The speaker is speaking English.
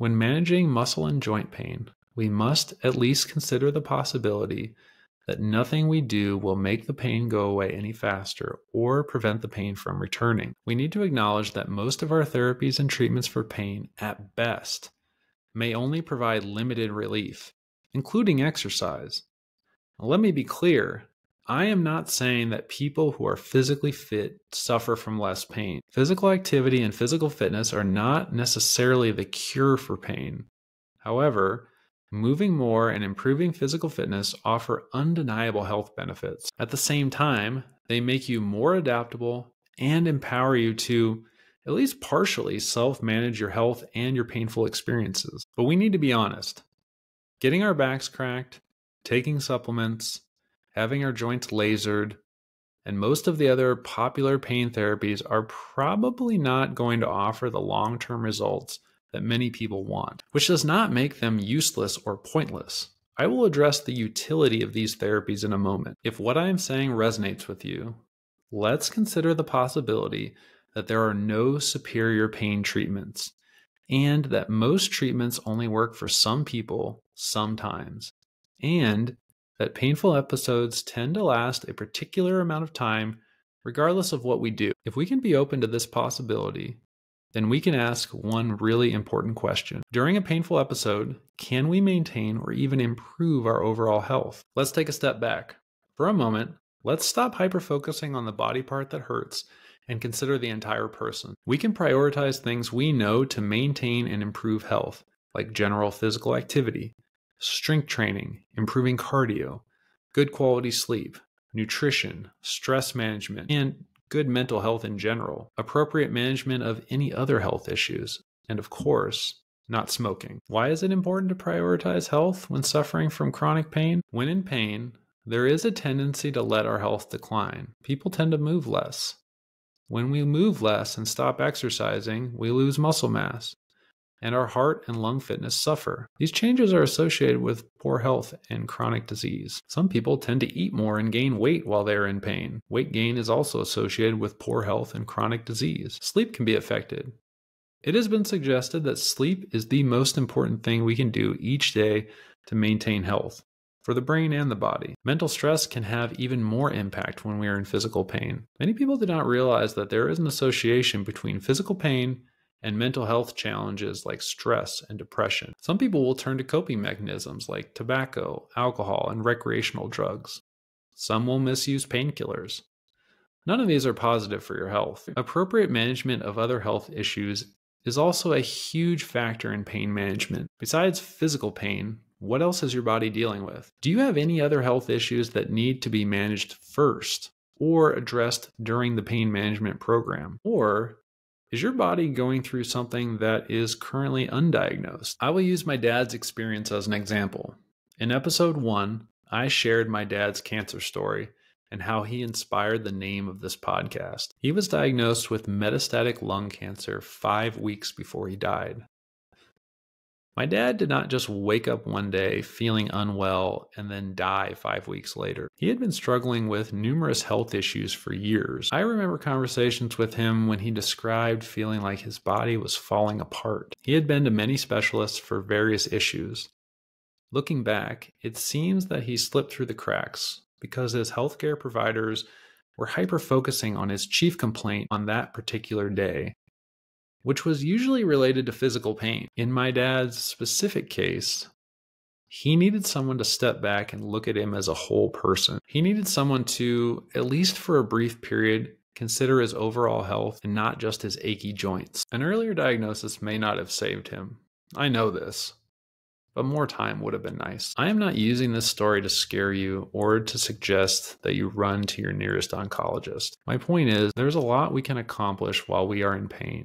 When managing muscle and joint pain, we must at least consider the possibility that nothing we do will make the pain go away any faster or prevent the pain from returning. We need to acknowledge that most of our therapies and treatments for pain, at best, may only provide limited relief, including exercise. Now, let me be clear. I am not saying that people who are physically fit suffer from less pain. Physical activity and physical fitness are not necessarily the cure for pain. However, moving more and improving physical fitness offer undeniable health benefits. At the same time, they make you more adaptable and empower you to, at least partially, self-manage your health and your painful experiences. But we need to be honest. Getting our backs cracked, taking supplements, having our joints lasered, and most of the other popular pain therapies are probably not going to offer the long-term results that many people want, which does not make them useless or pointless. I will address the utility of these therapies in a moment. If what I am saying resonates with you, let's consider the possibility that there are no superior pain treatments, and that most treatments only work for some people sometimes, and that painful episodes tend to last a particular amount of time regardless of what we do. If we can be open to this possibility, then we can ask one really important question. During a painful episode, can we maintain or even improve our overall health? Let's take a step back. For a moment, let's stop hyper-focusing on the body part that hurts and consider the entire person. We can prioritize things we know to maintain and improve health, like general physical activity, strength training, improving cardio, good quality sleep, nutrition, stress management, and good mental health in general, appropriate management of any other health issues, and of course, not smoking. Why is it important to prioritize health when suffering from chronic pain? When in pain, there is a tendency to let our health decline. People tend to move less. When we move less and stop exercising, we lose muscle mass, and our heart and lung fitness suffer. These changes are associated with poor health and chronic disease. Some people tend to eat more and gain weight while they are in pain. Weight gain is also associated with poor health and chronic disease. Sleep can be affected. It has been suggested that sleep is the most important thing we can do each day to maintain health, for the brain and the body. Mental stress can have even more impact when we are in physical pain. Many people do not realize that there is an association between physical pain and mental health challenges like stress and depression. Some people will turn to coping mechanisms like tobacco, alcohol, and recreational drugs. Some will misuse painkillers. None of these are positive for your health. Appropriate management of other health issues is also a huge factor in pain management. Besides physical pain, what else is your body dealing with? Do you have any other health issues that need to be managed first or addressed during the pain management program? Or is your body going through something that is currently undiagnosed? I will use my dad's experience as an example. In episode 1, I shared my dad's cancer story and how he inspired the name of this podcast. He was diagnosed with metastatic lung cancer 5 weeks before he died. My dad did not just wake up one day feeling unwell and then die 5 weeks later. He had been struggling with numerous health issues for years. I remember conversations with him when he described feeling like his body was falling apart. He had been to many specialists for various issues. Looking back, it seems that he slipped through the cracks because his healthcare providers were hyper-focusing on his chief complaint on that particular day, which was usually related to physical pain. In my dad's specific case, he needed someone to step back and look at him as a whole person. He needed someone to, at least for a brief period, consider his overall health and not just his achy joints. An earlier diagnosis may not have saved him. I know this, but more time would have been nice. I am not using this story to scare you or to suggest that you run to your nearest oncologist. My point is, there's a lot we can accomplish while we are in pain.